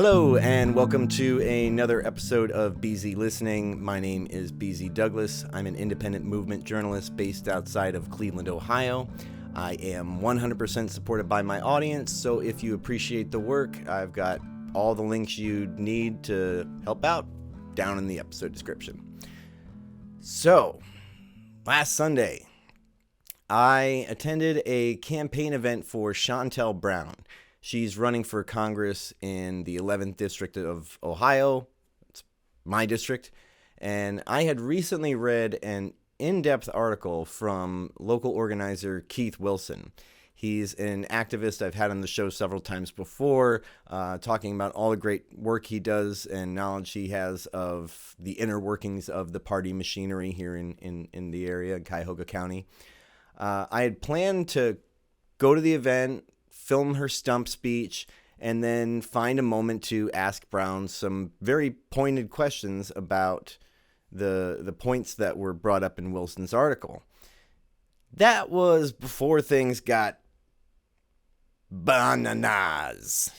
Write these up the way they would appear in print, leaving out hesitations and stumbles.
Hello and welcome to another episode of BZ Listening. My name is BZ Douglas. I'm an independent movement journalist based outside of Cleveland, Ohio. I am 100% supported by my audience, so if you appreciate the work, I've got all the links you need to help out down in the episode description. So, last Sunday, I attended a campaign event for Shontel Brown. She's running for Congress in the 11th District of Ohio. It's my district. And I had recently read an in-depth article from local organizer Keith Wilson. He's an activist I've had on the show several times before, talking about all the great work he does and knowledge he has of the inner workings of the party machinery here in the area, in Cuyahoga County. I had planned to go to the event, film her stump speech, and then find a moment to ask Brown some very pointed questions about the points that were brought up in Wilson's article. That was before things got bananas.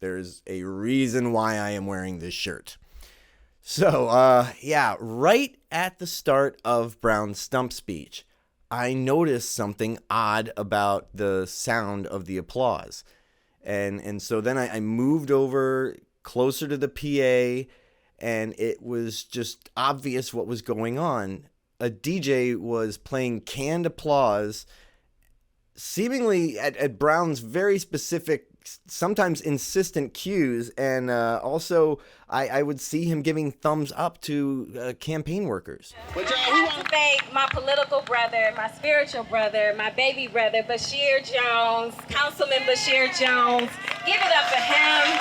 There's a reason why I am wearing this shirt. So, right at the start of Brown's stump speech, I noticed something odd about the sound of the applause. And so then I moved over closer to the PA, and it was just obvious what was going on. A DJ was playing canned applause, seemingly at Brown's very specific, sometimes insistent cues, and also I would see him giving thumbs up to campaign workers. I have to thank my political brother, my spiritual brother, my baby brother, Bashir Jones, Councilman Bashir Jones. Give it up for him.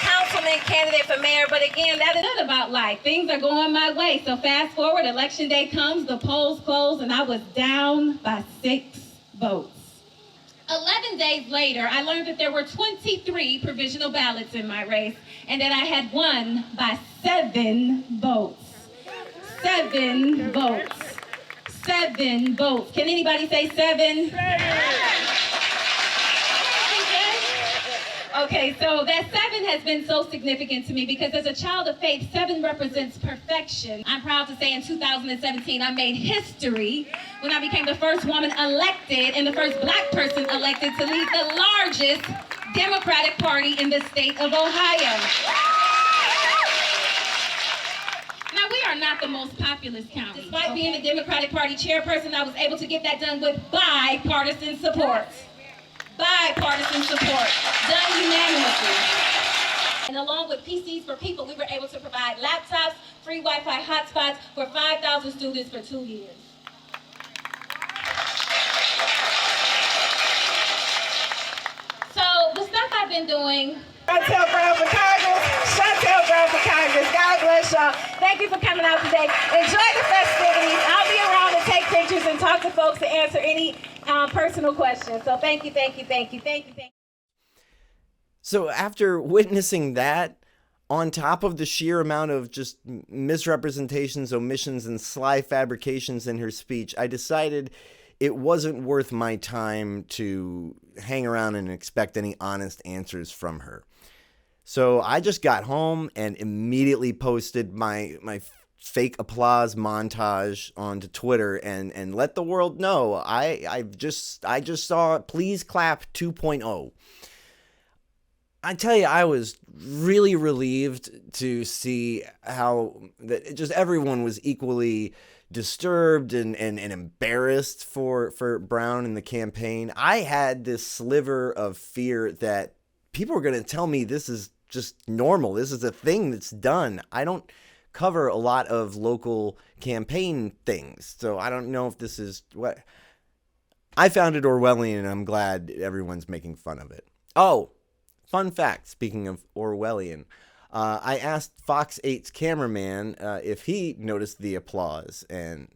Councilman candidate for mayor, but again, that is not about life. Things are going my way. So fast forward, election day comes, the polls close, and I was down by 6 votes. 11 days later, I learned that there were 23 provisional ballots in my race and that I had won by 7 votes. 7 votes. 7 votes. Can anybody say 7? Okay, so that 7 has been so significant to me because as a child of faith, 7 represents perfection. I'm proud to say in 2017, I made history when I became the first woman elected and the first black person elected to lead the largest Democratic Party in the state of Ohio. Now, we are not the most populous county. Despite being the Democratic Party chairperson, I was able to get that done with bipartisan support. Bipartisan support, done unanimously. And along with PCs for People, we were able to provide laptops, free Wi-Fi hotspots for 5,000 students for 2 years. So the stuff I've been doing. Shontel Brown for Congress. Shontel Brown for Congress. God bless y'all. Thank you for coming out today. Enjoy the festivities. I'll be around to take pictures and talk to folks to answer any personal questions. So thank you. So after witnessing that, on top of the sheer amount of just misrepresentations, omissions, and sly fabrications in her speech, I decided it wasn't worth my time to hang around and expect any honest answers from her. So I just got home and immediately posted my fake applause montage onto Twitter and let the world know I just saw Please Clap 2.0. I tell you, I was really relieved to see how that just everyone was equally disturbed and embarrassed for Brown in the campaign. I had this sliver of fear that people were going to tell me this is just normal. This is a thing that's done. I don't cover a lot of local campaign things, so I don't know if this is what I found it Orwellian, and I'm glad everyone's making fun of it. Oh, fun fact, speaking of Orwellian, I asked Fox 8's cameraman if he noticed the applause and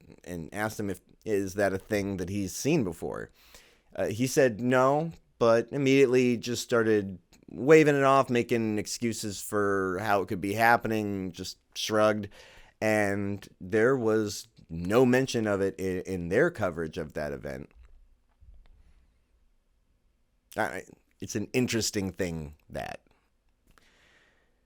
asked him if is that a thing that he's seen before. He said no, but immediately just started waving it off, making excuses for how it could be happening, just shrugged, and there was no mention of it in their coverage of that event. it's an interesting thing that.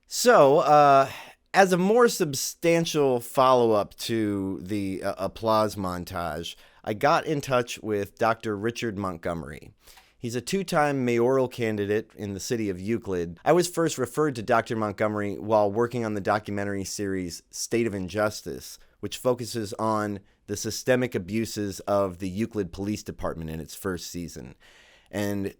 So, as a more substantial follow-up to the applause montage, I got in touch with Dr. Richard Montgomery. He's a two-time mayoral candidate in the city of Euclid. I was first referred to Dr. Montgomery while working on the documentary series State of Injustice, which focuses on the systemic abuses of the Euclid Police Department in its first season, and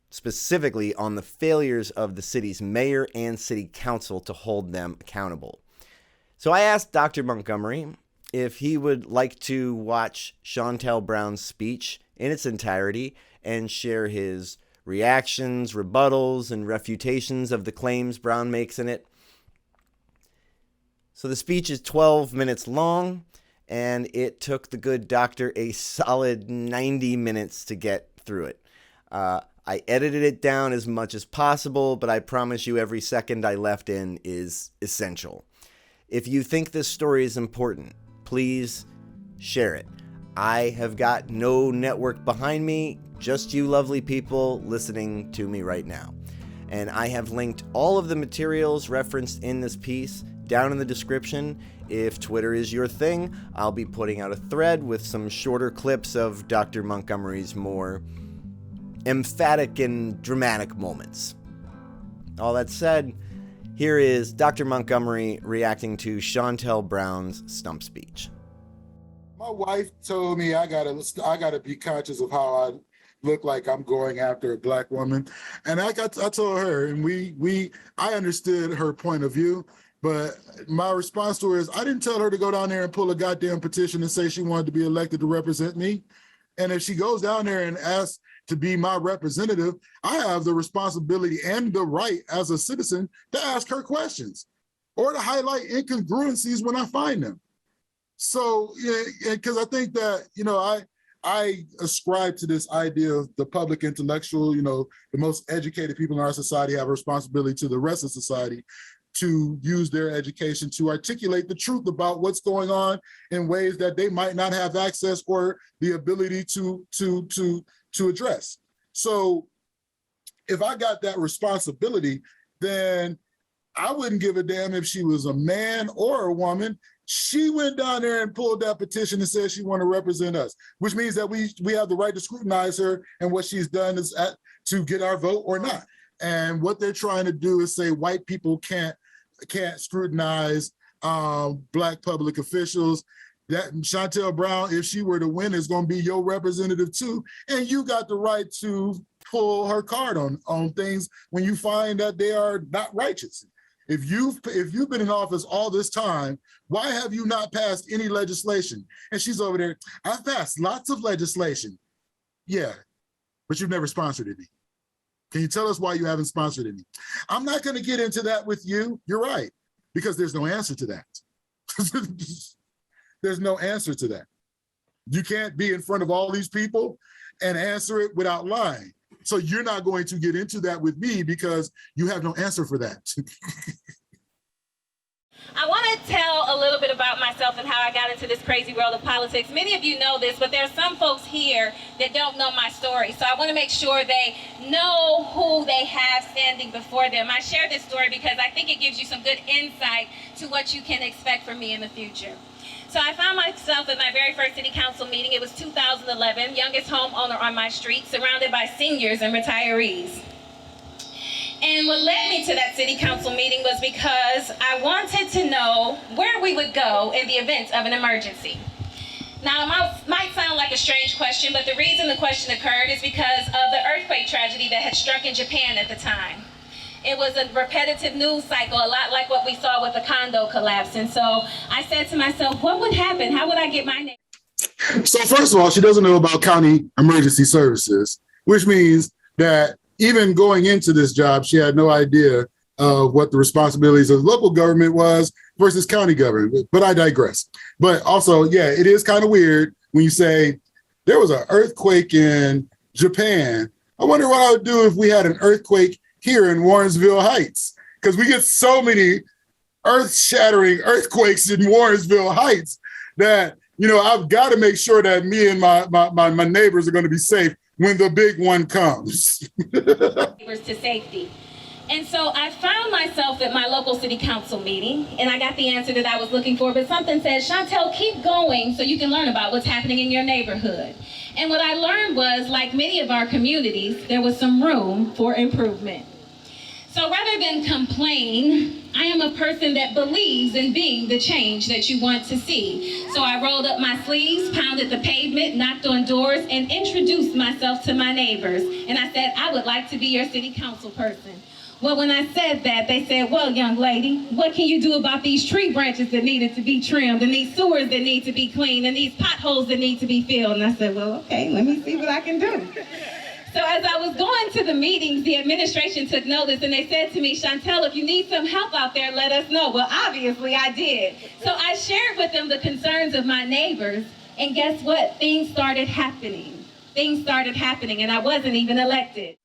specifically on the failures of the city's mayor and city council to hold them accountable. So I asked Dr. Montgomery if he would like to watch Shontel Brown's speech in its entirety and share his reactions, rebuttals, and refutations of the claims Brown makes in it. So the speech is 12 minutes long, and it took the good doctor a solid 90 minutes to get through it. I edited it down as much as possible, but I promise you every second I left in is essential. If you think this story is important, please share it. I have got no network behind me, just you lovely people listening to me right now. And I have linked all of the materials referenced in this piece down in the description. If Twitter is your thing, I'll be putting out a thread with some shorter clips of Dr. Montgomery's more emphatic and dramatic moments. All that said, here is Dr. Montgomery reacting to Shontel Brown's stump speech. My wife told me I gotta be conscious of how I look like I'm going after a Black woman, and I told her, and I understood her point of view, but my response to her is I didn't tell her to go down there and pull a goddamn petition and say she wanted to be elected to represent me. And if she goes down there and asks to be my representative, I have the responsibility and the right as a citizen to ask her questions or to highlight incongruencies when I find them. So, because I think that, I ascribe to this idea of the public intellectual, the most educated people in our society have a responsibility to the rest of society to use their education to articulate the truth about what's going on in ways that they might not have access or the ability to address. So if I got that responsibility, then I wouldn't give a damn if she was a man or a woman. She went down there and pulled that petition and said she wanted to represent us, which means that we have the right to scrutinize her and what she's done to get our vote or not. And what they're trying to do is say white people can't scrutinize Black public officials. That Shontel Brown, if she were to win, is going to be your representative too. And you got the right to pull her card on things when you find that they are not righteous. If you've been in office all this time, why have you not passed any legislation? And she's over there, I've passed lots of legislation. Yeah, but you've never sponsored any. Can you tell us why you haven't sponsored any? I'm not going to get into that with you. You're right, because there's no answer to that. There's no answer to that. You can't be in front of all these people and answer it without lying. So you're not going to get into that with me because you have no answer for that. I want to tell a little bit about myself and how I got into this crazy world of politics. Many of you know this, but there are some folks here that don't know my story. So I want to make sure they know who they have standing before them. I share this story because I think it gives you some good insight to what you can expect from me in the future. So I found myself at my very first city council meeting. It was 2011, youngest homeowner on my street, surrounded by seniors and retirees. And what led me to that city council meeting was because I wanted to know where we would go in the event of an emergency. Now, it might sound like a strange question, but the reason the question occurred is because of the earthquake tragedy that had struck in Japan at the time. It was a repetitive news cycle, a lot like what we saw with the condo collapse. And so I said to myself, what would happen? How would I get my name? So first of all, she doesn't know about county emergency services, which means that even going into this job, she had no idea of what the responsibilities of local government was versus county government. But I digress. But also, yeah, it is kind of weird when you say there was an earthquake in Japan. I wonder what I would do if we had an earthquake here in Warrensville Heights, because we get so many earth-shattering earthquakes in Warrensville Heights that, I've got to make sure that me and my neighbors are going to be safe when the big one comes. To safety. And so I found myself at my local city council meeting, and I got the answer that I was looking for, but something said, Shontel, keep going so you can learn about what's happening in your neighborhood. And what I learned was, like many of our communities, there was some room for improvement. So rather than complain, I am a person that believes in being the change that you want to see. So I rolled up my sleeves, pounded the pavement, knocked on doors, and introduced myself to my neighbors. And I said, I would like to be your city council person. Well, when I said that, they said, well, young lady, what can you do about these tree branches that needed to be trimmed, and these sewers that need to be cleaned, and these potholes that need to be filled? And I said, well, okay, let me see what I can do. So as I was going to the meetings, the administration took notice, and they said to me, Shontel, if you need some help out there, let us know. Well, obviously I did. So I shared with them the concerns of my neighbors, and guess what? Things started happening. Things started happening, and I wasn't even elected.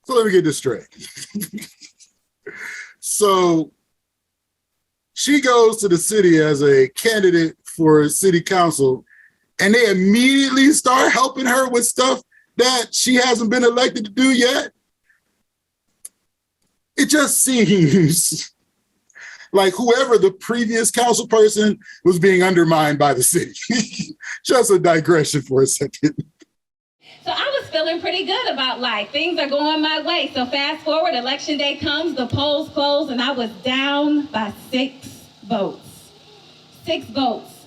So let me get this straight. So she goes to the city as a candidate for city council, and they immediately start helping her with stuff that she hasn't been elected to do yet. It just seems like whoever the previous council person was being undermined by the city. Just a digression for a second. So I was feeling pretty good about life. Things are going my way. So fast forward, election day comes, the polls close, and I was down by 6 votes. 6 votes.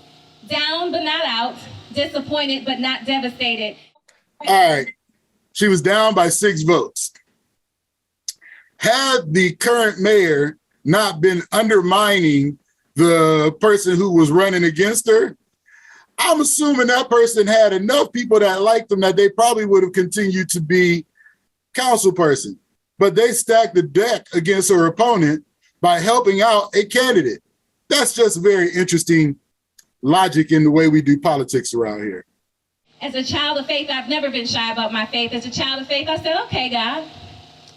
Down but not out. Disappointed but not devastated. All right. She was down by 6 votes. Had the current mayor not been undermining the person who was running against her, I'm assuming that person had enough people that liked them that they probably would have continued to be council person. But they stacked the deck against her opponent by helping out a candidate. That's just very interesting logic in the way we do politics around here. As a child of faith, I've never been shy about my faith. As a child of faith, I said, okay, God,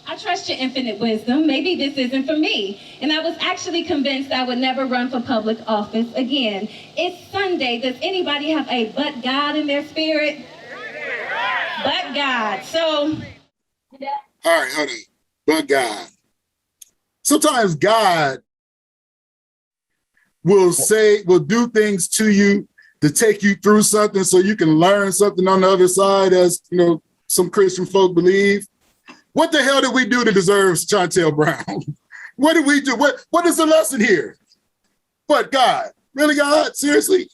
I trust your infinite wisdom. Maybe this isn't for me. And I was actually convinced I would never run for public office again. It's Sunday. Does anybody have a but God in their spirit? But God. So. All right, hold on. But God. Sometimes God will do things to you to take you through something so you can learn something on the other side, as you know, some Christian folk believe. What the hell did we do to deserve Shontel Brown? What did we do? What is the lesson here? But God, really, God? Seriously?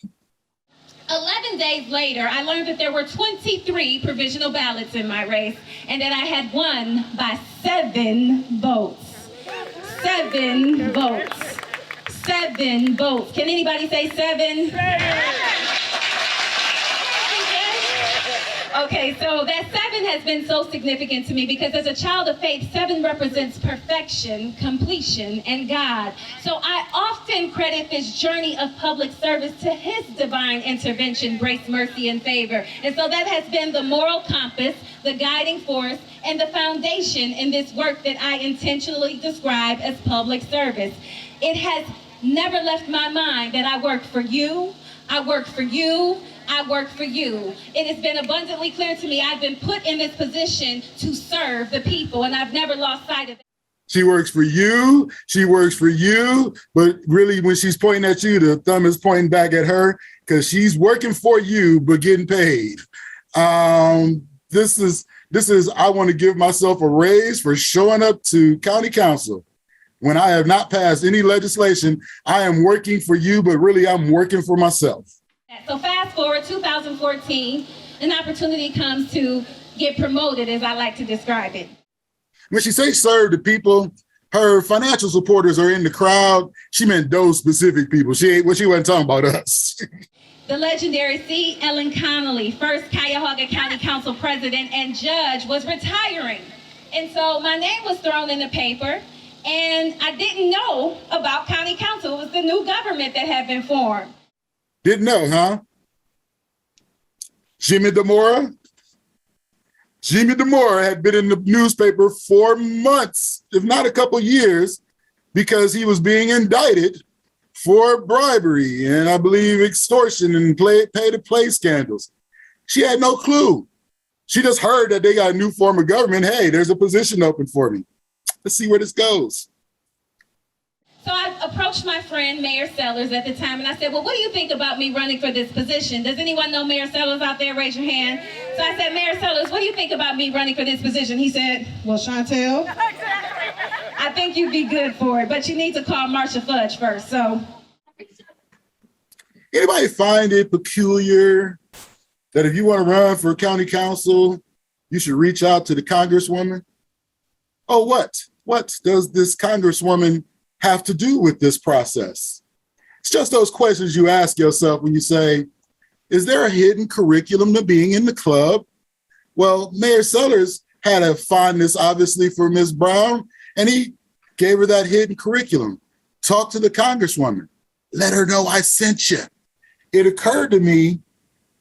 11 days later, I learned that there were 23 provisional ballots in my race, and that I had won by 7 votes. 7 votes. 7 votes. Can anybody say 7? Okay, so that 7 has been so significant to me because as a child of faith, 7 represents perfection, completion, and God. So I often credit this journey of public service to His divine intervention, grace, mercy, and favor. And so that has been the moral compass, the guiding force, and the foundation in this work that I intentionally describe as public service. It has never left my mind that I work for you, I work for you, I work for you. It has been abundantly clear to me I've been put in this position to serve the people, and I've never lost sight of it. She works for you, but really when she's pointing at you, the thumb is pointing back at her because she's working for you but getting paid. This is I want to give myself a raise for showing up to county council. When I have not passed any legislation, I am working for you, but really I'm working for myself. So fast forward 2014, an opportunity comes to get promoted, as I like to describe it. When she says serve the people, her financial supporters are in the crowd. She meant those specific people. She wasn't talking about us. The legendary C. Ellen Connolly, first Cuyahoga County Council president and judge, was retiring. And so my name was thrown in the paper, and I didn't know about county council. It was the new government that had been formed. Didn't know, huh? Jimmy Dimora? Jimmy Dimora had been in the newspaper for months, if not a couple years, because he was being indicted for bribery and I believe extortion and pay-to-play scandals. She had no clue. She just heard that they got a new form of government. Hey, there's a position open for me. Let's see where this goes. So I approached my friend, Mayor Sellers, at the time, and I said, well, what do you think about me running for this position? Does anyone know Mayor Sellers out there? Raise your hand. So I said, Mayor Sellers, what do you think about me running for this position? He said, well, Shontel, I think you'd be good for it, but you need to call Marsha Fudge first, so. Anybody find it peculiar that if you want to run for county council, you should reach out to the congresswoman? Oh, what? What does this congresswoman have to do with this process? It's just those questions you ask yourself when you say, is there a hidden curriculum to being in the club? Well, Mayor Sellers had a fondness, obviously, for Ms. Brown, and he gave her that hidden curriculum. Talk to the congresswoman. Let her know I sent you. It occurred to me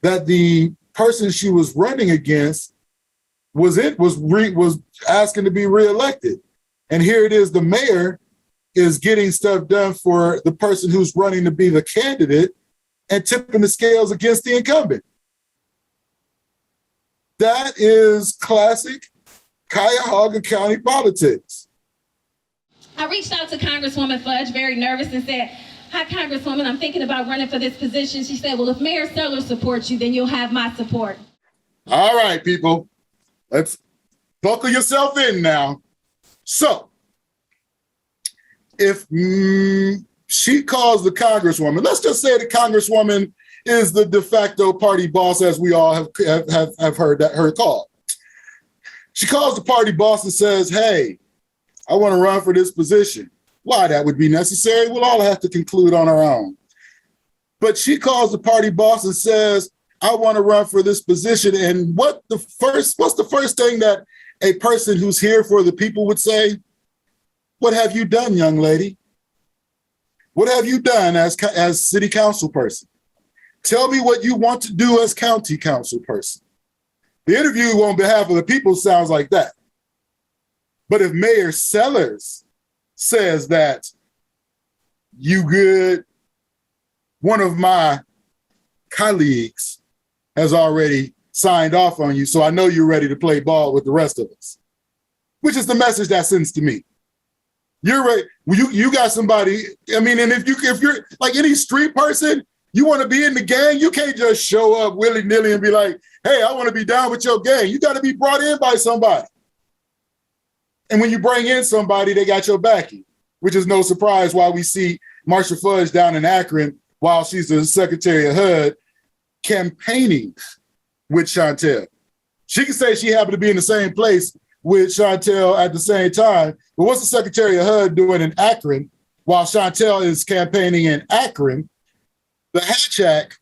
that the person she was running against was asking to be reelected. And here it is, the mayor is getting stuff done for the person who's running to be the candidate and tipping the scales against the incumbent. That is classic Cuyahoga County politics. I reached out to Congresswoman Fudge, very nervous, and said, hi, Congresswoman, I'm thinking about running for this position. She said, well, if Mayor Sellers supports you, then you'll have my support. All right, people, let's buckle yourself in now. So, if she calls the congresswoman, let's just say the congresswoman is the de facto party boss, as we all have heard her called. She calls the party boss and says, hey, I want to run for this position. Why that would be necessary, we'll all have to conclude on our own. But she calls the party boss and says, I want to run for this position. And what's the first thing that a person who's here for the people would say? What have you done, young lady? What have you done as city council person? Tell me what you want to do as county council person. The interview on behalf of the people sounds like that. But if Mayor Sellers says that you good, one of my colleagues has already signed off on you, so I know you're ready to play ball with the rest of us, which is the message that sends to me. You're right. You got somebody. I mean, and if you're like any street person, you want to be in the gang, you can't just show up willy-nilly and be like, hey, I want to be down with your gang. You got to be brought in by somebody. And when you bring in somebody, they got your backing, which is no surprise why we see Marsha Fudge down in Akron while she's the Secretary of HUD campaigning with Shontel. She can say she happened to be in the same place with Shontel at the same time, but what's the Secretary of HUD doing in Akron while Shontel is campaigning in Akron? The Hatch Act,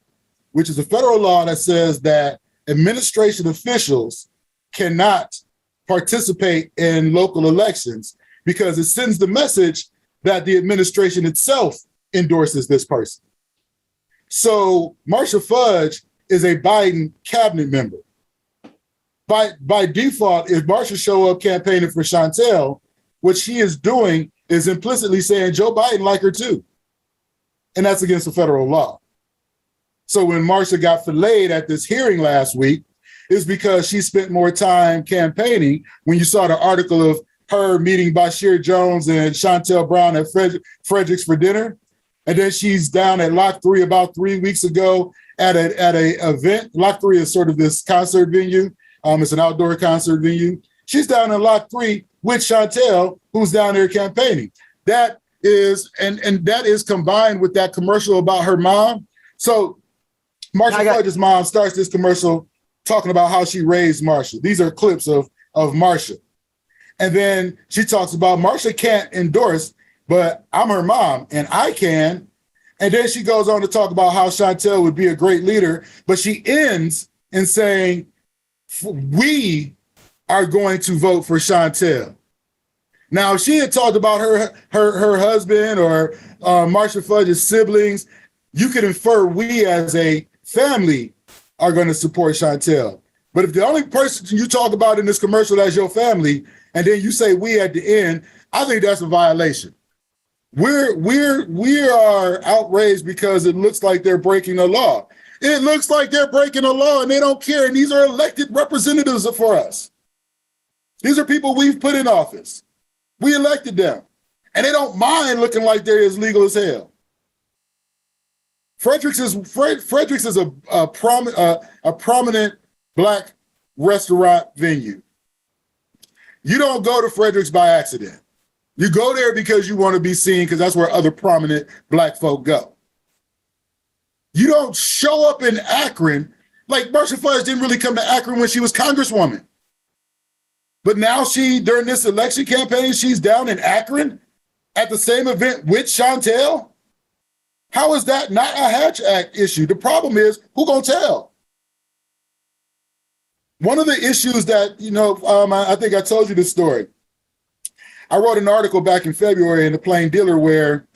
which is a federal law that says that administration officials cannot participate in local elections because it sends the message that the administration itself endorses this person. So Marsha Fudge is a Biden cabinet member. By default, if Marsha show up campaigning for Shontel, what she is doing is implicitly saying Joe Biden like her too. And that's against the federal law. So when Marsha got filleted at this hearing last week, is because she spent more time campaigning. When you saw the article of her meeting Bashir Jones and Shontel Brown at Frederick's for dinner, and then she's down at Lock 3 about 3 weeks ago at a event. Lock 3 is sort of this concert venue. It's an outdoor concert venue. She's down in Lock 3 with Shontel, who's down there campaigning. That is, and that is combined with that commercial about her mom. So Marsha Fudge's mom starts this commercial talking about how she raised Marsha. These are clips of Marsha. And then she talks about Marsha can't endorse, but I'm her mom and I can. And then she goes on to talk about how Shontel would be a great leader, but she ends in saying, we are going to vote for Shontel. Now, if she had talked about her husband or Marsha Fudge's siblings, you could infer we as a family are going to support Shontel. But if the only person you talk about in this commercial is your family, and then you say we at the end, I think that's a violation. We are outraged because it looks like they're breaking the law. It looks like they're breaking the law and they don't care. And these are elected representatives for us. These are people we've put in office. We elected them. And they don't mind looking like they're as legal as hell. Frederick's is a prominent Black restaurant venue. You don't go to Frederick's by accident. You go there because you want to be seen, because that's where other prominent Black folk go. You don't show up in Akron. Like, Marcia Fudge didn't really come to Akron when she was Congresswoman. But now during this election campaign, she's down in Akron at the same event with Shontel. How is that not a Hatch Act issue? The problem is, who gonna tell? One of the issues that, I think I told you this story. I wrote an article back in February in the Plain Dealer where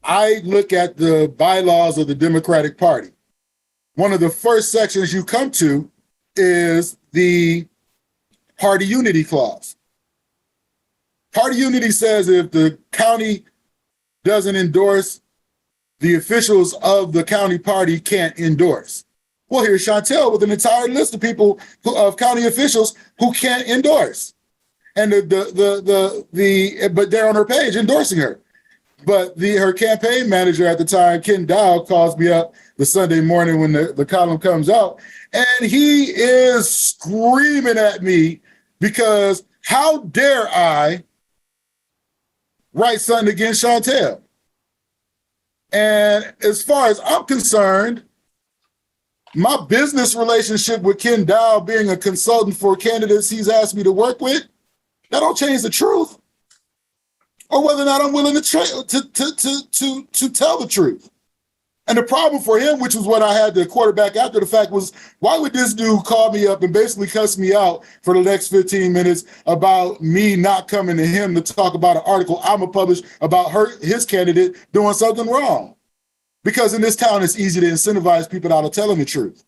I look at the bylaws of the Democratic Party. One of the first sections you come to is the Party Unity Clause. Party Unity says if the county doesn't endorse, the officials of the county party can't endorse. Well, here's Shontel with an entire list of people, of county officials who can't endorse. And but they're on her page endorsing her. But her campaign manager at the time, Ken Dow, calls me up the Sunday morning when the column comes out, and he is screaming at me because how dare I write something against Shontel? And as far as I'm concerned, my business relationship with Ken Dow, being a consultant for candidates he's asked me to work with, that don't change the truth, or whether or not I'm willing to tell the truth. And the problem for him, which was what I had to quarterback after the fact, was why would this dude call me up and basically cuss me out for the next 15 minutes about me not coming to him to talk about an article I'm gonna publish about his candidate doing something wrong? Because in this town, it's easy to incentivize people out of telling the truth,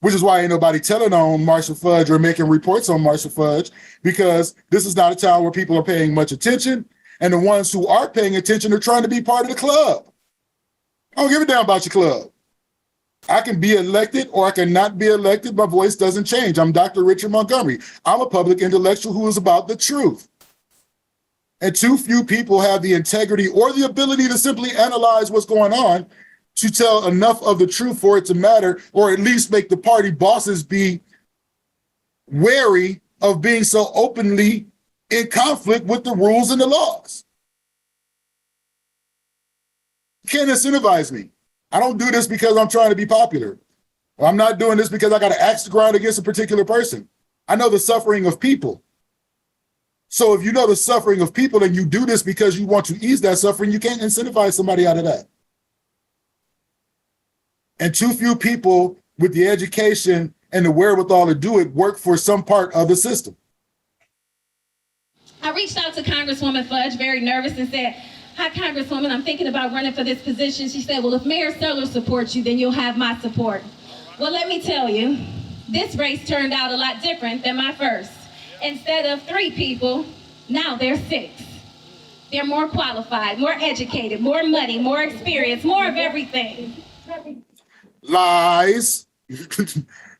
which is why ain't nobody telling on Marcia Fudge or making reports on Marcia Fudge, because this is not a town where people are paying much attention, and the ones who are paying attention are trying to be part of the club. I don't give a damn about your club. I can be elected or I can not be elected. My voice doesn't change. I'm Dr. Richard Montgomery. I'm a public intellectual who is about the truth. And too few people have the integrity or the ability to simply analyze what's going on to tell enough of the truth for it to matter, or at least make the party bosses be wary of being so openly in conflict with the rules and the laws. You can't incentivize me. I don't do this because I'm trying to be popular. Or I'm not doing this because I got an axe to grind against a particular person. I know the suffering of people. So if you know the suffering of people and you do this because you want to ease that suffering, you can't incentivize somebody out of that. And too few people with the education and the wherewithal to do it work for some part of the system. I reached out to Congresswoman Fudge, very nervous, and said, "Hi, Congresswoman, I'm thinking about running for this position." She said, "Well, if Mayor Sellers supports you, then you'll have my support." Well, let me tell you, this race turned out a lot different than my first. Instead of 3 people, now there's 6. They're more qualified, more educated, more money, more experience, more of everything. Lies.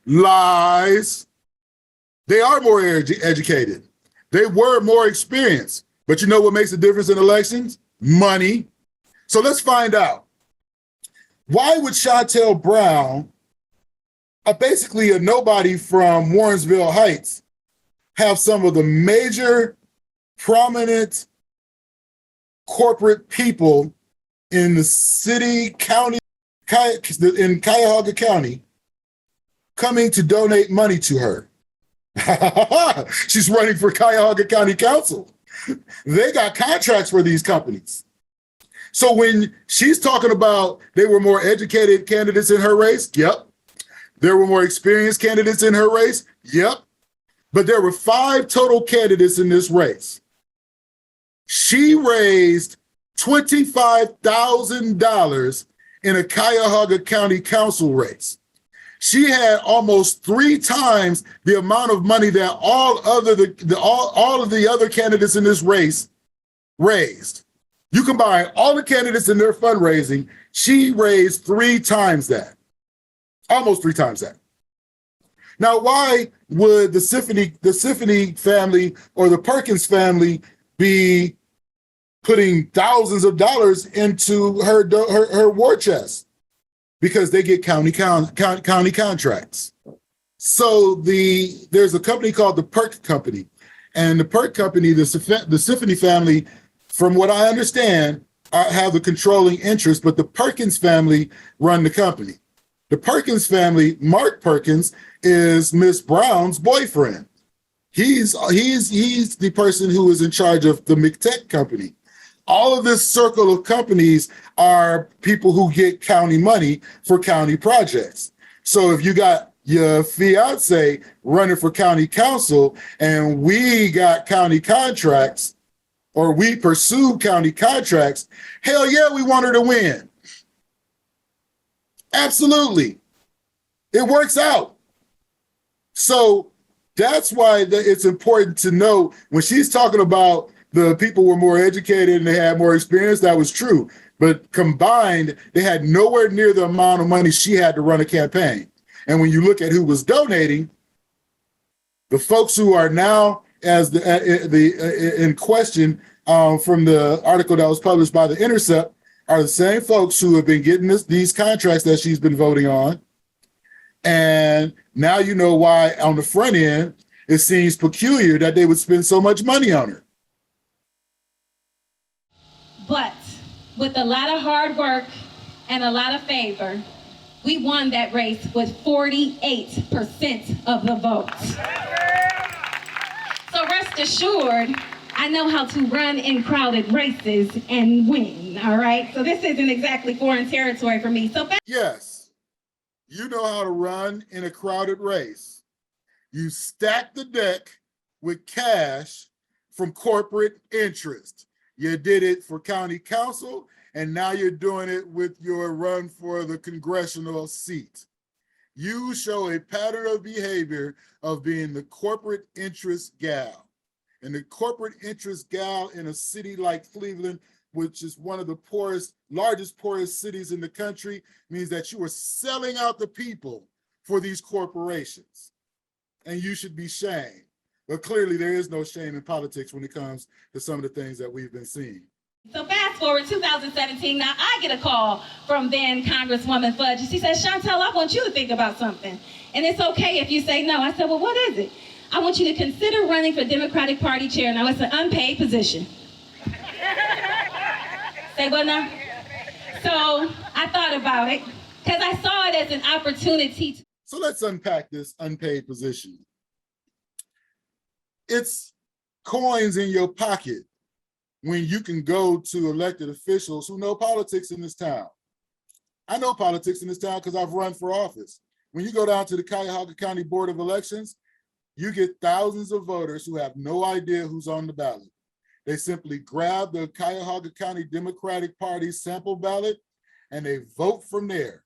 Lies. They are more educated. They were more experienced. But you know what makes a difference in elections? Money. So let's find out. Why would Shontel Brown, basically a nobody from Warrensville Heights, have some of the major prominent corporate people in the city, county, in Cuyahoga County coming to donate money to her? She's running for Cuyahoga County Council. They got contracts for these companies. So when she's talking about they were more educated candidates in her race, yep. There were more experienced candidates in her race, yep. But there were 5 total candidates in this race. She raised $25,000 in a Cuyahoga County Council race. She had almost 3 times the amount of money that all of the other candidates in this race raised. You combine all the candidates in their fundraising, she raised 3 times that. almost 3 times that. Now, why would the Symphony family or the Perkins family be putting thousands of dollars into her war chest? Because they get county contracts. So there's a company called the Perk Company, and the Perk Company, the Symphony family, from what I understand, have the controlling interest, but the Perkins family run the company. The Perkins family, Mark Perkins, is Miss Brown's boyfriend. He's the person who is in charge of the McTech Company. All of this circle of companies are people who get county money for county projects. So if you got your fiance running for county council and we got county contracts, or we pursue county contracts, hell yeah, we want her to win. Absolutely. It works out. So that's why it's important to know when she's talking about the people were more educated and they had more experience, that was true. But combined, they had nowhere near the amount of money she had to run a campaign. And when you look at who was donating, the folks who are now in question from the article that was published by The Intercept are the same folks who have been getting these contracts that she's been voting on. And now you know why on the front end, it seems peculiar that they would spend so much money on her. But with a lot of hard work and a lot of favor, we won that race with 48% of the votes. So rest assured, I know how to run in crowded races and win, all right? So this isn't exactly foreign territory for me. Yes, you know how to run in a crowded race. You stack the deck with cash from corporate interest. You did it for county council, and now you're doing it with your run for the congressional seat. You show a pattern of behavior of being the corporate interest gal. And the corporate interest gal in a city like Cleveland, which is one of the largest cities in the country, means that you are selling out the people for these corporations. And you should be shamed. But clearly there is no shame in politics when it comes to some of the things that we've been seeing. So fast forward 2017, now I get a call from then Congresswoman Fudge. She says, Shontel, I want you to think about something. And it's okay if you say no. I said, well, what is it? I want you to consider running for Democratic Party chair. Now, it's an unpaid position. Say what now? So I thought about it because I saw it as an opportunity. So let's unpack this unpaid position. It's coins in your pocket when you can go to elected officials who know politics in this town. I know politics in this town because I've run for office. When you go down to the Cuyahoga County Board of Elections, you get thousands of voters who have no idea who's on the ballot. They simply grab the Cuyahoga County Democratic Party sample ballot and they vote from there.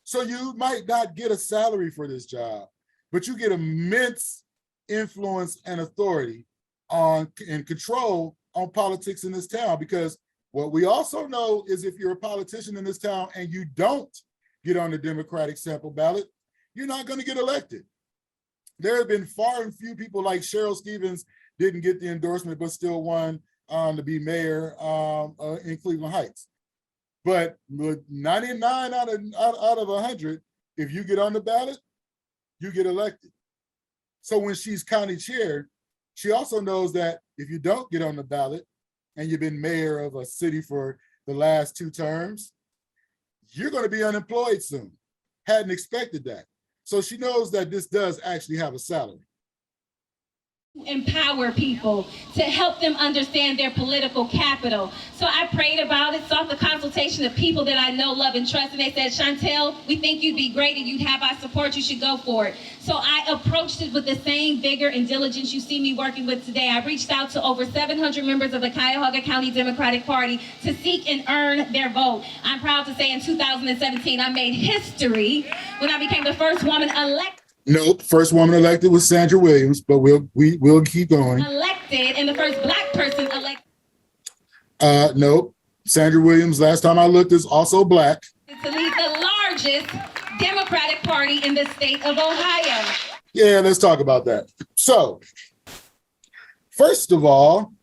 So you might not get a salary for this job, but you get immense influence and authority and control on politics in this town, because what we also know is if you're a politician in this town and you don't get on the Democratic sample ballot, you're not going to get elected. There have been far and few people like Cheryl Stevens didn't get the endorsement, but still won to be mayor in Cleveland Heights. But 99 out of 100, if you get on the ballot, you get elected. So when she's county chair, she also knows that if you don't get on the ballot and you've been mayor of a city for the last 2 terms, you're going to be unemployed soon. Hadn't expected that. So she knows that this does actually have a salary. Empower people, to help them understand their political capital. So I prayed about it, sought the consultation of people that I know, love, and trust, and they said, Shontel, we think you'd be great and you'd have our support, you should go for it. So I approached it with the same vigor and diligence you see me working with today. I reached out to over 700 members of the Cuyahoga County Democratic Party to seek and earn their vote. I'm proud to say in 2017, I made history when I became the first woman elected. Nope, first woman elected was Sandra Williams, but we'll keep going. Elected, and the first Black person elected. Nope, Sandra Williams, last time I looked, is also Black. To lead the largest Democratic party in the state of Ohio. Yeah, let's talk about that. So, first of all,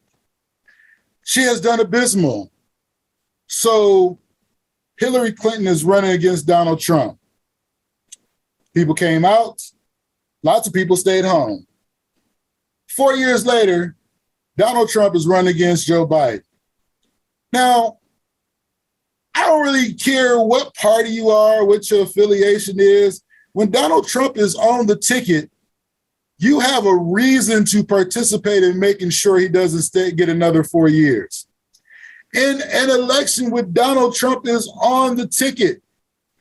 she has done abysmal. So, Hillary Clinton is running against Donald Trump. People came out, lots of people stayed home. 4 years later, Donald Trump is running against Joe Biden. Now, I don't really care what party you are, what your affiliation is. When Donald Trump is on the ticket, you have a reason to participate in making sure he doesn't get another 4 years. In an election with Donald Trump is on the ticket,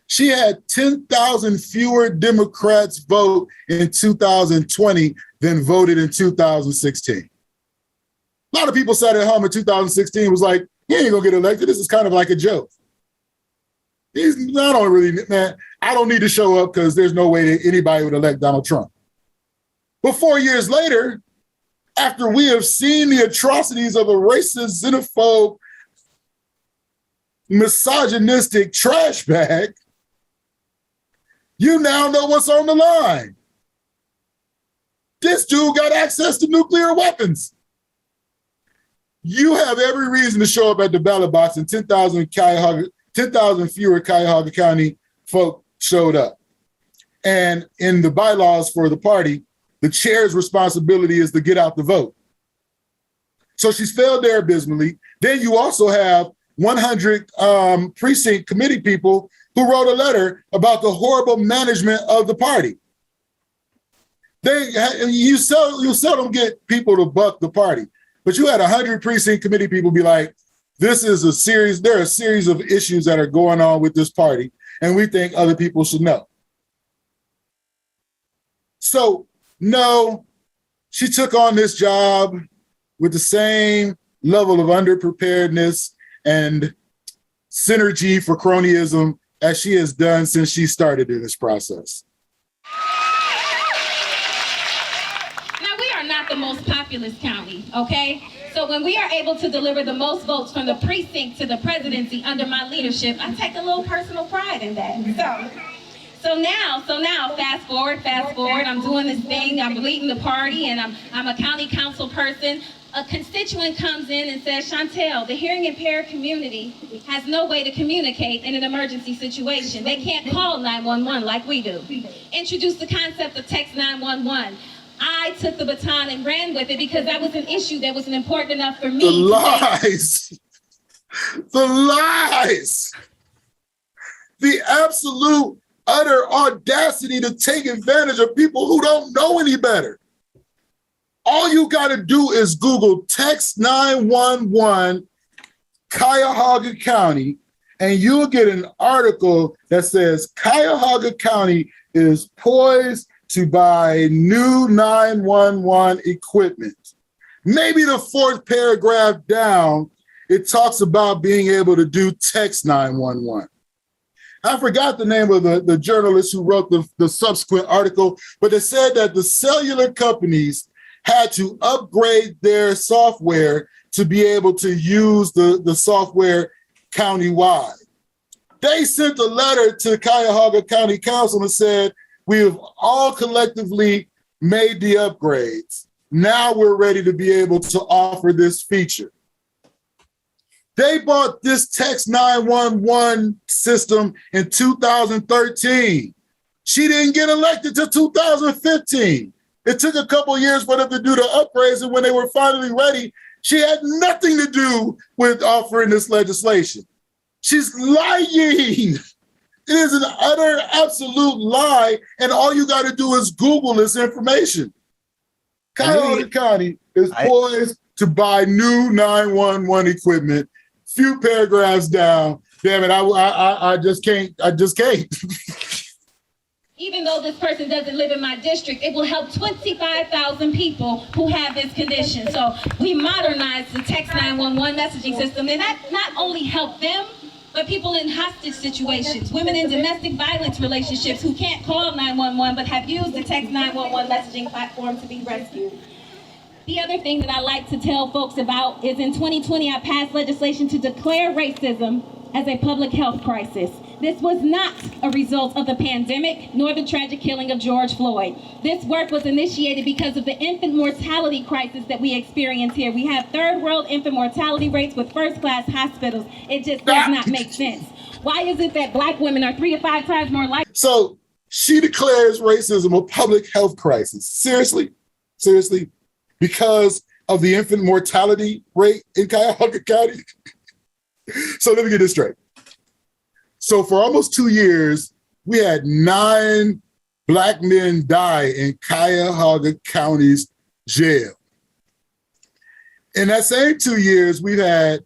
she had 10,000 fewer Democrats vote in 2020 than voted in 2016. A lot of people sat at home in 2016 and was like, he ain't gonna get elected. This is kind of like a joke. I don't need to show up because there's no way that anybody would elect Donald Trump. But 4 years later, after we have seen the atrocities of a racist, xenophobe, misogynistic trash bag, you now know what's on the line. This dude got access to nuclear weapons. You have every reason to show up at the ballot box, and 10,000 fewer Cuyahoga County folk showed up. And in the bylaws for the party, the chair's responsibility is to get out the vote. So she's failed there abysmally. Then you also have 100 precinct committee people who wrote a letter about the horrible management of the party. You seldom get people to buck the party, but you had 100 precinct committee people be like, there are a series of issues that are going on with this party, and we think other people should know. So, no, she took on this job with the same level of underpreparedness and synergy for cronyism as she has done since she started in this process. Now, we are not the most populous county, okay? So when we are able to deliver the most votes from the precinct to the presidency under my leadership, I take a little personal pride in that. So now, fast forward, I'm doing this thing, I'm leading the party, and I'm a county council person. A constituent comes in and says, Shontel, the hearing impaired community has no way to communicate in an emergency situation. They can't call 911 like we do. Introduce the concept of text 911. I took the baton and ran with it because that was an issue that was important enough for me. The lies, the absolute utter audacity to take advantage of people who don't know any better. All you got to do is Google text 911 Cuyahoga County, and you'll get an article that says Cuyahoga County is poised to buy new 911 equipment. Maybe the fourth paragraph down, it talks about being able to do text 911. I forgot the name of the journalist who wrote the subsequent article, but it said that the cellular companies had to upgrade their software to be able to use the software countywide. They sent a letter to Cuyahoga County Council and said, we have all collectively made the upgrades. Now we're ready to be able to offer this feature. They bought this text 911 system in 2013. She didn't get elected till 2015. It took a couple of years for them to do the upgrades, and when they were finally ready, she had nothing to do with offering this legislation. She's lying. It is an utter, absolute lie, and all you got to do is Google this information. Cuyahoga County is poised to buy new 911 equipment. Few paragraphs down. Damn it, I just can't. Even though this person doesn't live in my district, it will help 25,000 people who have this condition. So we modernized the text 911 messaging system, and that not only helped them, but people in hostage situations, women in domestic violence relationships who can't call 911 but have used the text 911 messaging platform to be rescued. The other thing that I like to tell folks about is in 2020, I passed legislation to declare racism as a public health crisis. This was not a result of the pandemic, nor the tragic killing of George Floyd. This work was initiated because of the infant mortality crisis that we experience here. We have third world infant mortality rates with first-class hospitals. It just does not make sense. Why is it that Black women are 3 to 5 times more likely? So she declares racism a public health crisis. Seriously? Seriously? Because of the infant mortality rate in Cuyahoga County? So let me get this straight. So for almost 2 years, we had 9 Black men die in Cuyahoga County's jail. In that same 2 years, we've had,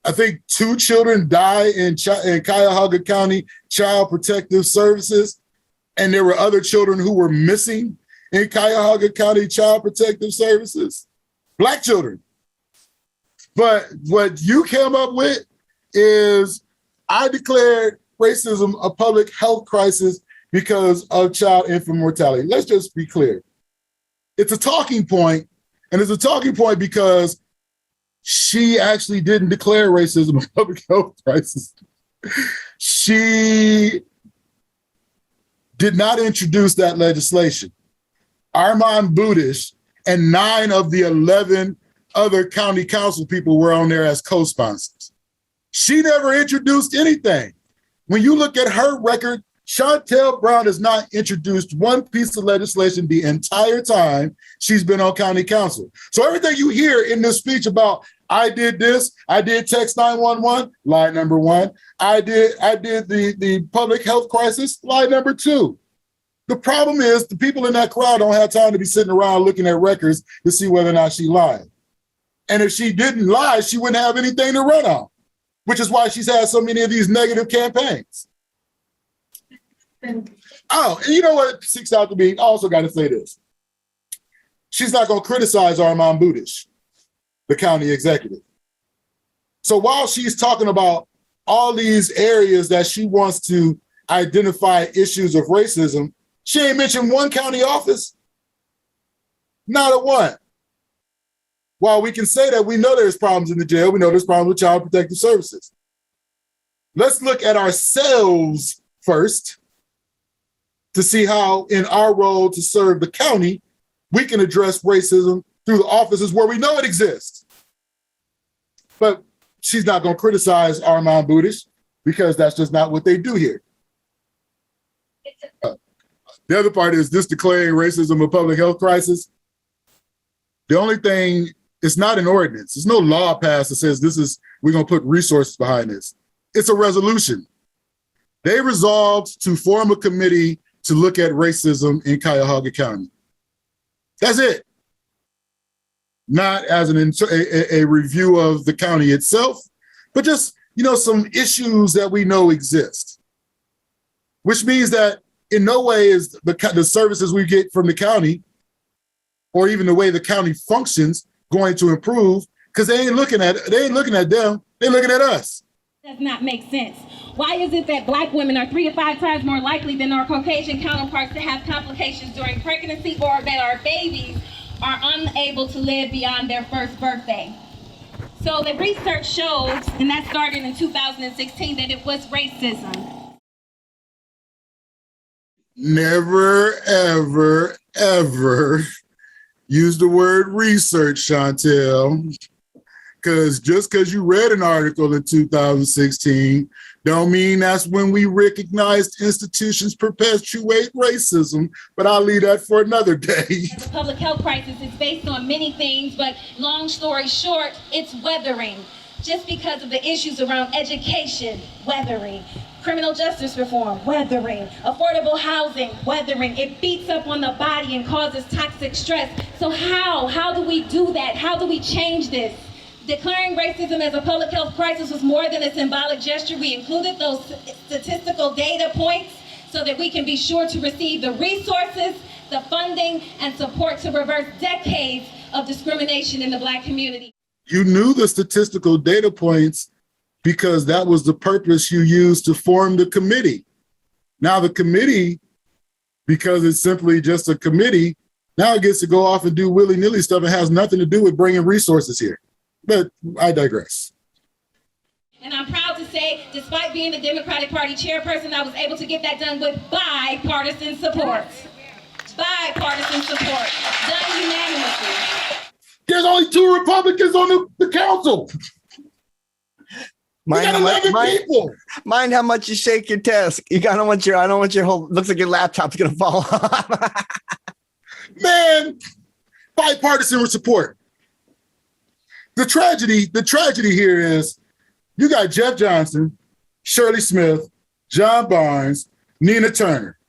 I think, 2 children die in Cuyahoga County Child Protective Services, and there were other children who were missing in Cuyahoga County Child Protective Services. Black children. But what you came up with is, I declared racism a public health crisis because of child infant mortality. Let's just be clear. It's a talking point, and it's a talking point because she actually didn't declare racism a public health crisis. She did not introduce that legislation. Armand Budish and 9 of the 11 other county council people were on there as co-sponsors. She never introduced anything. When you look at her record, Shontel Brown has not introduced one piece of legislation the entire time she's been on county council. So everything you hear in this speech about, I did this, I did text 911, lie number 1. I did the public health crisis, lie number 2. The problem is the people in that crowd don't have time to be sitting around looking at records to see whether or not she lied. And if she didn't lie, she wouldn't have anything to run on, which is why she's had so many of these negative campaigns. Oh, and you know what sticks out to me? I also got to say this. She's not going to criticize Armand Budish, the county executive. So while she's talking about all these areas that she wants to identify issues of racism, she ain't mentioned one county office. Not a one. While we can say that we know there's problems in the jail, we know there's problems with child protective services. Let's look at ourselves first to see how in our role to serve the county, we can address racism through the offices where we know it exists. But she's not going to criticize Armand Budish because that's just not what they do here. The other part is this declaring racism a public health crisis. The only thing, it's not an ordinance. There's no law passed that says we're going to put resources behind this. It's a resolution. They resolved to form a committee to look at racism in Cuyahoga County. That's it. Not as a review of the county itself, but just, some issues that we know exist. Which means that in no way is the services we get from the county or even the way the county functions going to improve, because they ain't looking at them, they're looking at us. Does not make sense. Why is it that Black women are 3 to 5 times more likely than our Caucasian counterparts to have complications during pregnancy, or that our babies are unable to live beyond their first birthday? So the research shows, and that started in 2016, that it was racism. Never, ever, ever use the word research, Shontel. Because just because you read an article in 2016 don't mean that's when we recognized institutions perpetuate racism, but I'll leave that for another day. The public health crisis is based on many things, but long story short, it's weathering. Just because of the issues around education, weathering. Criminal justice reform, weathering. Affordable housing, weathering. It beats up on the body and causes toxic stress. So how do we do that? How do we change this? Declaring racism as a public health crisis was more than a symbolic gesture. We included those statistical data points so that we can be sure to receive the resources, the funding, and support to reverse decades of discrimination in the Black community. You knew the statistical data points because that was the purpose you used to form the committee. Now the committee, because it's simply just a committee, now it gets to go off and do willy-nilly stuff and has nothing to do with bringing resources here. But I digress. And I'm proud to say, despite being the Democratic Party chairperson, I was able to get that done with bipartisan support. Bipartisan support, done unanimously. There's only 2 Republicans on the council. We got 11 people. Mind how much you shake your desk. I don't want your whole, looks like your laptop's gonna fall off. Man, bipartisan support. The tragedy here is you got Jeff Johnson, Shirley Smith, John Barnes, Nina Turner.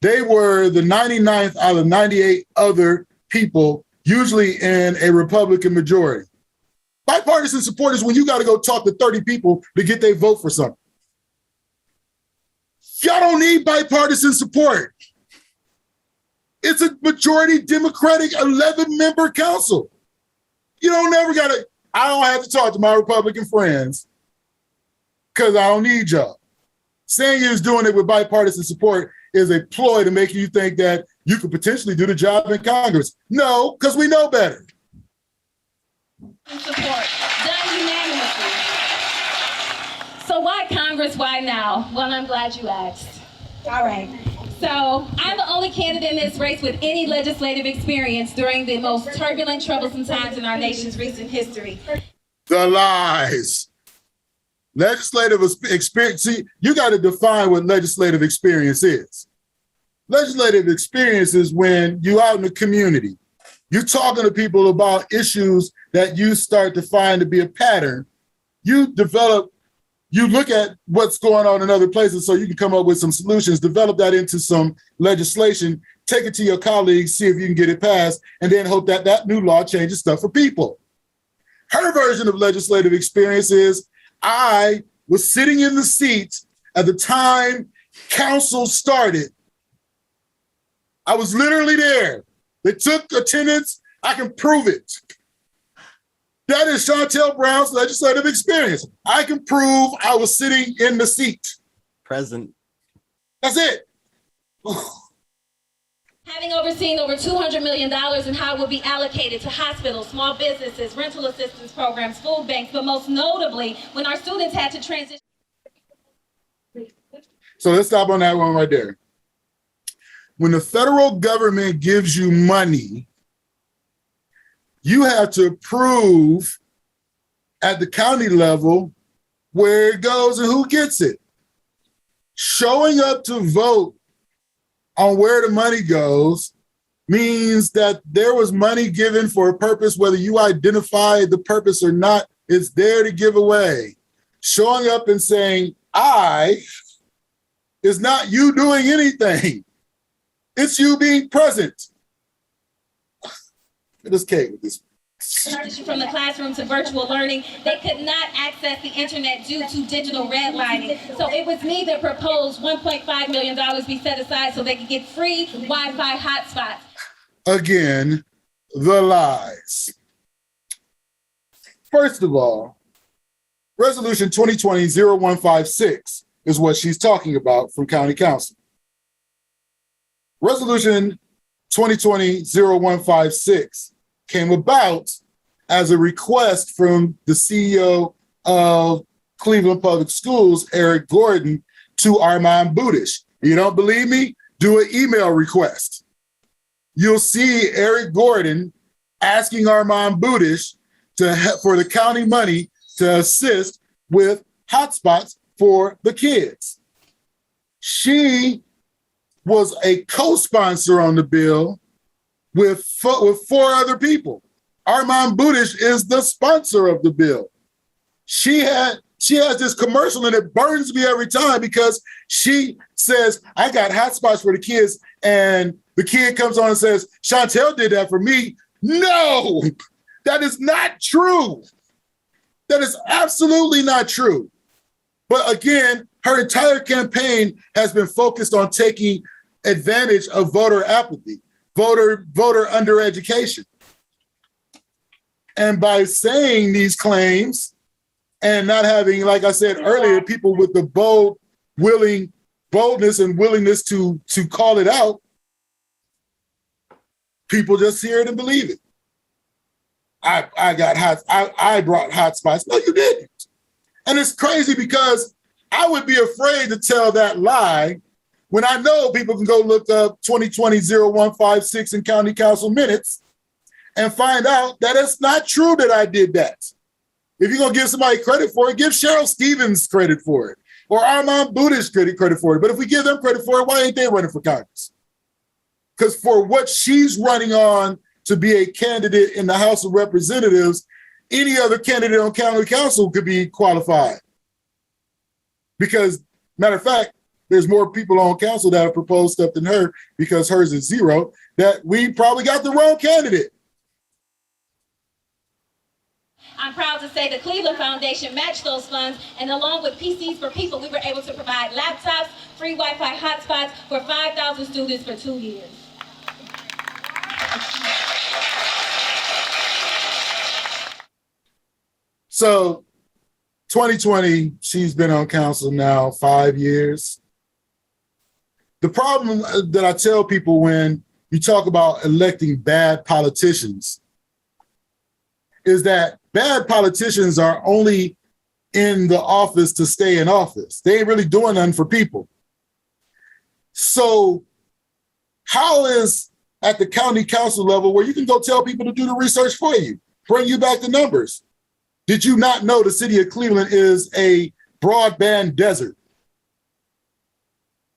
They were the 99th out of 98 other people, usually in a Republican majority. Bipartisan support is when you got to go talk to 30 people to get their vote for something. Y'all don't need bipartisan support. It's a majority Democratic 11-member council. You don't I don't have to talk to my Republican friends because I don't need y'all. Saying you're doing it with bipartisan support is a ploy to make you think that you could potentially do the job in Congress. No, because we know better. Support, done unanimously. So why Congress, why now? Well, I'm glad you asked. All right. So I'm the only candidate in this race with any legislative experience during the most turbulent, troublesome times in our nation's recent history. The lies. Legislative experience. See, you got to define what legislative experience is. Legislative experience is when you out in the community, you're talking to people about issues that you start to find to be a pattern. You look at what's going on in other places so you can come up with some solutions, develop that into some legislation, take it to your colleagues, see if you can get it passed, and then hope that that new law changes stuff for people. Her version of legislative experience is, I was sitting in the seat at the time council started. I was literally there. They took attendance. I can prove it. That is Shontel Brown's legislative experience. I can prove I was sitting in the seat. Present. That's it. Having overseen over $200 million in how it will be allocated to hospitals, small businesses, rental assistance programs, food banks, but most notably, when our students had to transition. So let's stop on that one right there. When the federal government gives you money, you have to prove at the county level where it goes and who gets it. Showing up to vote on where the money goes means that there was money given for a purpose, whether you identify the purpose or not, it's there to give away. Showing up and saying, I, is not you doing anything. It's you being present. This cake with this. Transition from the classroom to virtual learning, they could not access the internet due to digital redlining. So it was me that proposed $1.5 million be set aside so they could get free Wi-Fi hotspots. Again, the lies. First of all, Resolution 2020-0156 is what she's talking about from County Council. Resolution 2020-0156 came about as a request from the CEO of Cleveland Public Schools, Eric Gordon, to Armand Budish. You don't believe me? Do an email request. You'll see Eric Gordon asking Armand Budish for the county money to assist with hotspots for the kids. She was a co-sponsor on the bill with 4 other people. Armand Budish is the sponsor of the bill. She has this commercial and it burns me every time because she says, I got hotspots for the kids, and the kid comes on and says, Shontel did that for me. No, that is not true. That is absolutely not true. But again, her entire campaign has been focused on taking advantage of voter apathy, voter undereducation. And by saying these claims and not having, like I said earlier, people with the boldness and willingness to call it out, people just hear it and believe it. I brought hotspots. No, you didn't. And it's crazy because I would be afraid to tell that lie when I know people can go look up 2020-0156 in county council minutes and find out that it's not true that I did that. If you're gonna give somebody credit for it, give Cheryl Stevens credit for it, or Armand Buddhist credit for it. But if we give them credit for it, why ain't they running for Congress? Because for what she's running on to be a candidate in the House of Representatives, any other candidate on county council could be qualified. Because, matter of fact, there's more people on council that have proposed stuff than her, because hers is 0, that we probably got the wrong candidate. I'm proud to say the Cleveland Foundation matched those funds, and along with PCs for People, we were able to provide laptops, free Wi-Fi hotspots for 5,000 students for 2 years. So 2020, she's been on council now 5 years. The problem that I tell people when you talk about electing bad politicians is that bad politicians are only in the office to stay in office. They ain't really doing nothing for people. So how is at the county council level where you can go tell people to do the research for you, bring you back the numbers? Did you not know the city of Cleveland is a broadband desert?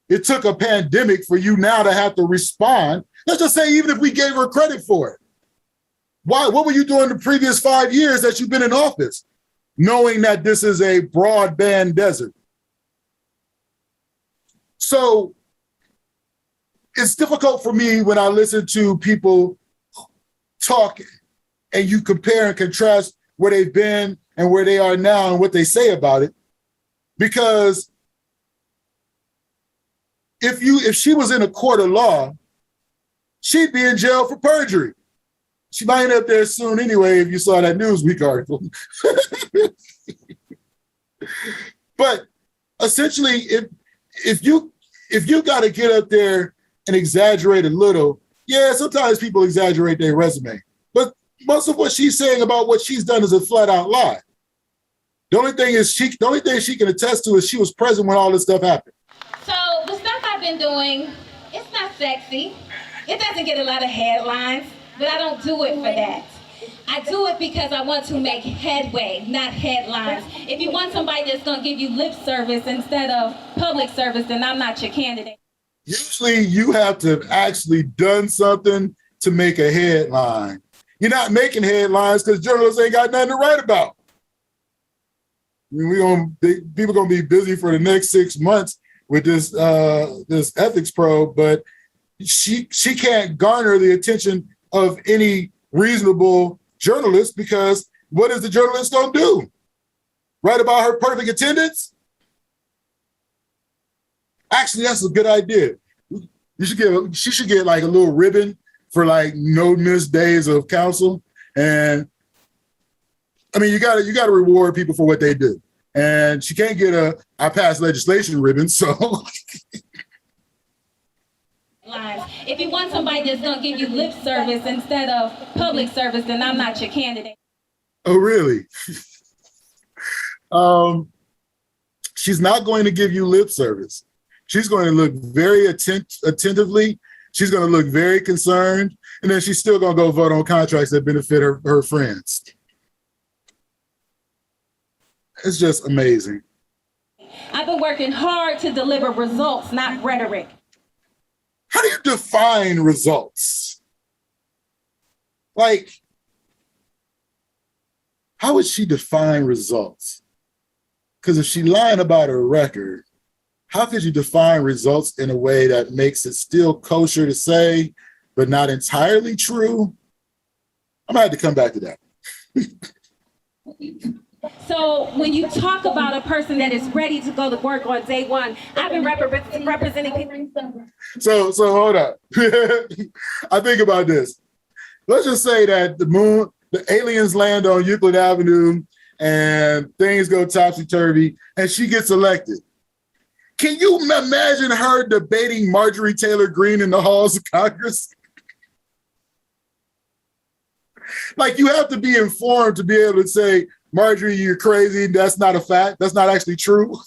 It took a pandemic for you now to have to respond. Let's just say even if we gave her credit for it. Why? What were you doing the previous 5 years that you've been in office, knowing that this is a broadband desert? So it's difficult for me when I listen to people talk and you compare and contrast where they've been and where they are now and what they say about it. Because if she was in a court of law, she'd be in jail for perjury. She might end up there soon anyway, if you saw that Newsweek article. But essentially, if you got to get up there and exaggerate a little, yeah, sometimes people exaggerate their resume. But most of what she's saying about what she's done is a flat out lie. The only thing she can attest to is she was present when all this stuff happened. So the stuff I've been doing, it's not sexy. It doesn't get a lot of headlines, but I don't do it for that. I do it because I want to make headway, not headlines. If you want somebody that's going to give you lip service instead of public service, then I'm not your candidate. Usually you have to have actually done something to make a headline. You're not making headlines because journalists ain't got nothing to write about. I mean, people are going to be busy for the next 6 months with this ethics probe, but she can't garner the attention of any reasonable journalist, because what is the journalist going to do? Write about her perfect attendance? Actually, that's a good idea. She should get like a little ribbon for like no missed days of council. And I mean, you got to reward people for what they do. And she can't get a I passed legislation ribbon, so. If you want somebody that's going to give you lip service instead of public service, then I'm not your candidate. Oh, really? She's not going to give you lip service. She's going to look very attentively. She's going to look very concerned. And then she's still going to go vote on contracts that benefit her friends. It's just amazing. I've been working hard to deliver results, not rhetoric. How do you define results? Like, how would she define results? Because if she's lying about her record, how could you define results in a way that makes it still kosher to say, but not entirely true? I'm gonna have to come back to that. So when you talk about a person that is ready to go to work on day one, I've been representing people. So hold up. I think about this. Let's just say that the aliens land on Euclid Avenue and things go topsy-turvy and she gets elected. Can you imagine her debating Marjorie Taylor Greene in the halls of Congress? Like, you have to be informed to be able to say, Marjorie, you're crazy. That's not a fact. That's not actually true.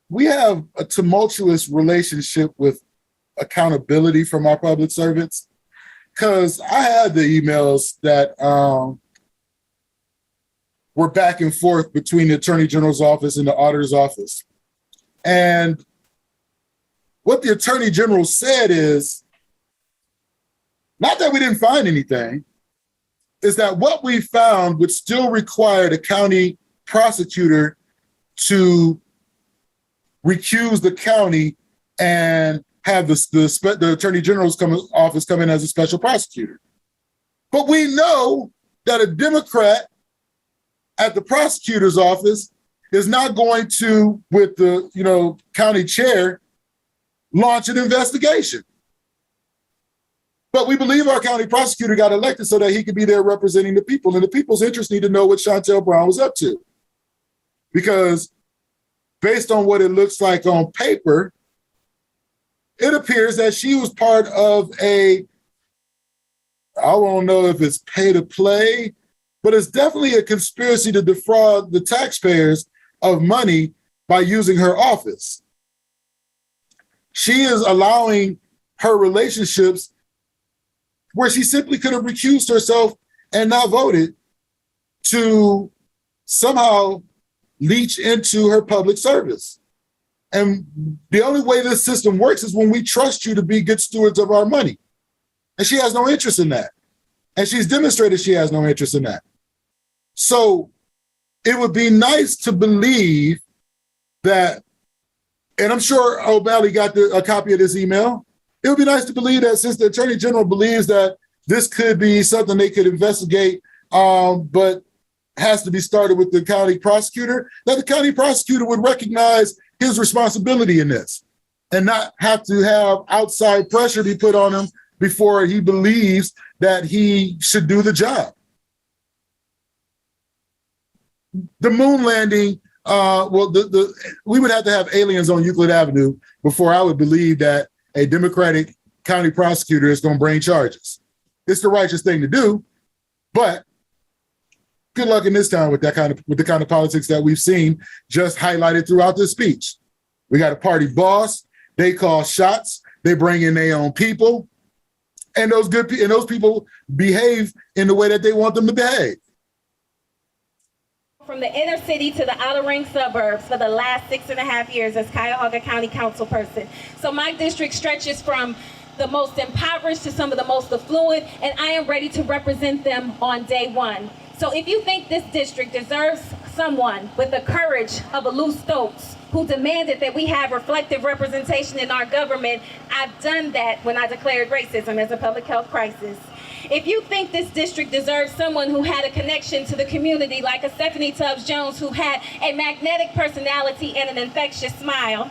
We have a tumultuous relationship with accountability from our public servants, because I had the emails that were back and forth between the Attorney General's office and the auditor's office. And what the Attorney General said is, not that we didn't find anything, is that what we found would still require the county prosecutor to recuse the county and have the Attorney General's office come in as a special prosecutor. But we know that a Democrat at the prosecutor's office is not going to, with the county chair, launch an investigation. But we believe our county prosecutor got elected so that he could be there representing the people, and the people's interest need to know what Shontel Brown was up to. Because based on what it looks like on paper, it appears that she was part of I don't know if it's pay to play, but it's definitely a conspiracy to defraud the taxpayers of money by using her office. She is allowing her relationships where she simply could have recused herself and not voted to somehow leach into her public service. And the only way this system works is when we trust you to be good stewards of our money. And she has no interest in that. And she's demonstrated she has no interest in that. So it would be nice to believe that, and I'm sure O'Malley got a copy of this email. It would be nice to believe that since the Attorney General believes that this could be something they could investigate, but has to be started with the county prosecutor, that the county prosecutor would recognize his responsibility in this and not have to have outside pressure be put on him before he believes that he should do the job. The moon landing, we would have to have aliens on Euclid Avenue before I would believe that a Democratic county prosecutor is going to bring charges. It's the righteous thing to do, but good luck in this town with the kind of politics that we've seen just highlighted throughout this speech. We got a party boss, they call shots, they bring in their own people, and those people behave in the way that they want them to behave. From the inner city to the outer ring suburbs for the last 6.5 years as Cuyahoga County Council person. So my district stretches from the most impoverished to some of the most affluent, and I am ready to represent them on day one. So if you think this district deserves someone with the courage of a Lou Stokes, who demanded that we have reflective representation in our government, I've done that when I declared racism as a public health crisis. If you think this district deserves someone who had a connection to the community, like a Stephanie Tubbs Jones, who had a magnetic personality and an infectious smile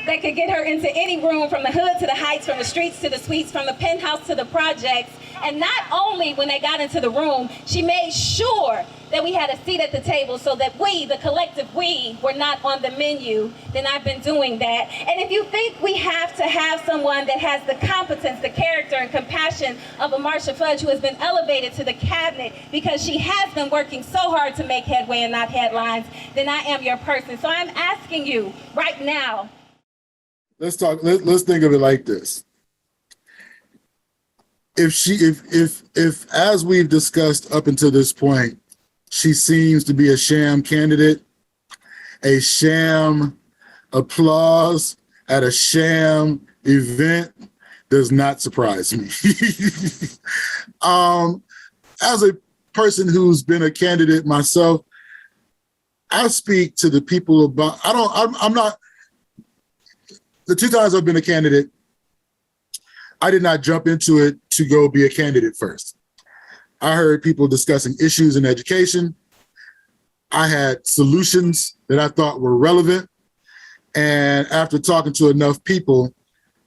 that could get her into any room, from the hood to the heights, from the streets to the suites, from the penthouse to the projects. And not only when they got into the room, she made sure that we had a seat at the table so that we, the collective we, were not on the menu, then I've been doing that. And if you think we have to have someone that has the competence, the character, and compassion of a Marsha Fudge, who has been elevated to the cabinet because she has been working so hard to make headway and not headlines, then I am your person. So I'm asking you right now. Let's think of it like this. If as we've discussed up until this point, she seems to be a sham candidate, a sham applause at a sham event does not surprise me. As a person who's been a candidate myself, I speak to the people about, the 2 times I've been a candidate, I did not jump into it to go be a candidate first. I heard people discussing issues in education. I had solutions that I thought were relevant. And after talking to enough people,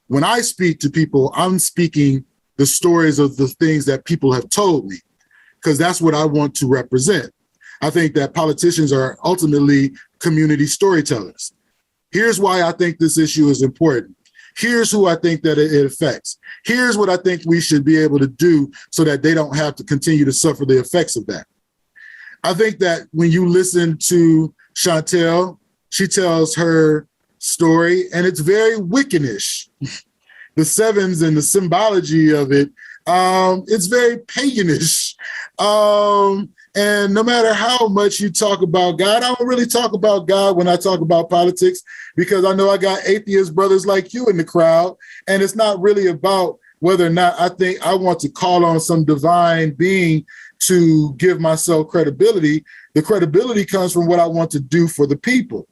when I speak to people, I'm speaking the stories of the things that people have told me, because that's what I want to represent. I think that politicians are ultimately community storytellers. Here's why I think this issue is important. Here's who I think that it affects. Here's what I think we should be able to do so that they don't have to continue to suffer the effects of that. I think that when you listen to Shontel, she tells her story and it's very Wiccanish. The sevens and the symbology of it, it's very paganish. And no matter how much you talk about God, I don't really talk about God when I talk about politics, because I know I got atheist brothers like you in the crowd. And it's not really about whether or not I think I want to call on some divine being to give myself credibility. The credibility comes from what I want to do for the people.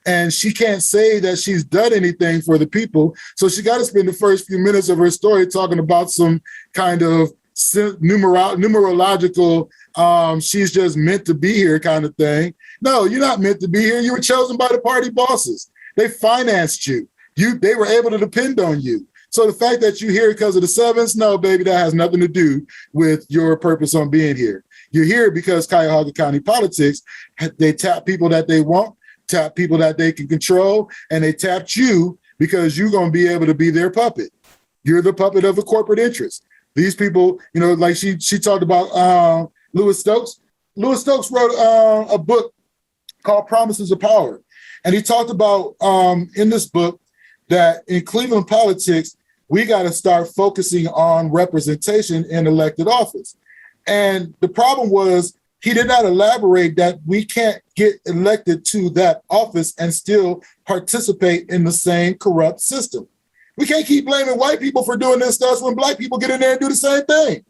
And she can't say that she's done anything for the people. So she got to spend the first few minutes of her story talking about some kind of numerological, she's just meant to be here kind of thing. No, you're not meant to be here. You were chosen by the party bosses. They financed you. They were able to depend on you. So the fact that you're here because of the sevens, no, baby, that has nothing to do with your purpose on being here. You're here because Cuyahoga County politics, they tap people that they want, tap people that they can control, and they tapped you because you're going to be able to be their puppet. You're the puppet of a corporate interest. These people, you know, like she talked about Louis Stokes. Louis Stokes wrote a book called Promises of Power. And he talked about in this book that in Cleveland politics, we got to start focusing on representation in elected office. And the problem was he did not elaborate that we can't get elected to that office and still participate in the same corrupt system. We can't keep blaming white people for doing this stuff when black people get in there and do the same thing.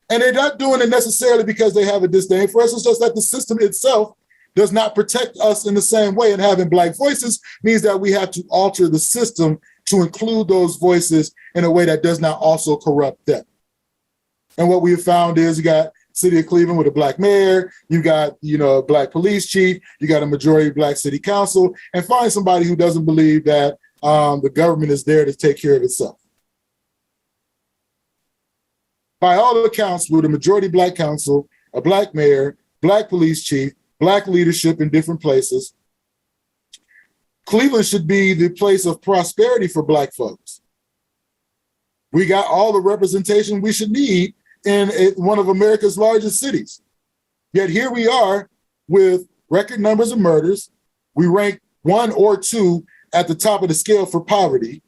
And they're not doing it necessarily because they have a disdain for us. It's just that the system itself does not protect us in the same way. And having black voices means that we have to alter the system to include those voices in a way that does not also corrupt them. And what we have found is you got City of Cleveland with a black mayor, you got, you know, a black police chief, you got a majority black city council, and find somebody who doesn't believe that the government is there to take care of itself. By all accounts, with a majority black council, a black mayor, black police chief, black leadership in different places, Cleveland should be the place of prosperity for black folks. We got all the representation we should need in one of America's largest cities. Yet here we are with record numbers of murders. We rank 1 or 2 at the top of the scale for poverty.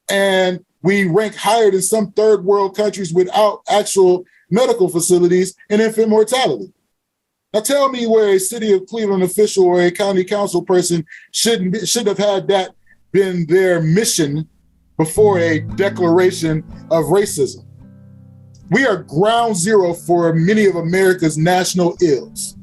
And we rank higher than some third world countries without actual medical facilities and infant mortality. Now tell me where a city of Cleveland official or a county council person should have had that been their mission before a declaration of racism. We are ground zero for many of America's national ills.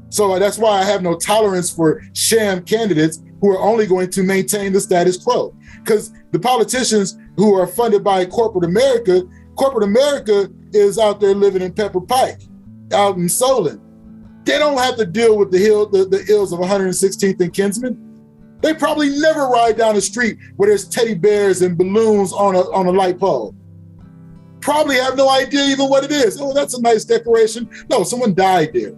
So that's why I have no tolerance for sham candidates who are only going to maintain the status quo. Because the politicians who are funded by corporate America is out there living in Pepper Pike, out in Solon. They don't have to deal with the ills of 116th and Kinsman. They probably never ride down the street where there's teddy bears and balloons on a light pole. Probably have no idea even what it is. Oh, that's a nice decoration. No, someone died there.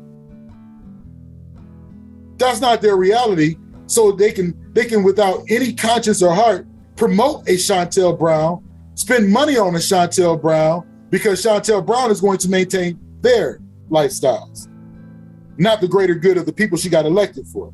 That's not their reality. So they can, without any conscience or heart, promote a Shontel Brown, spend money on a Shontel Brown, because Shontel Brown is going to maintain their lifestyles, not the greater good of the people she got elected for.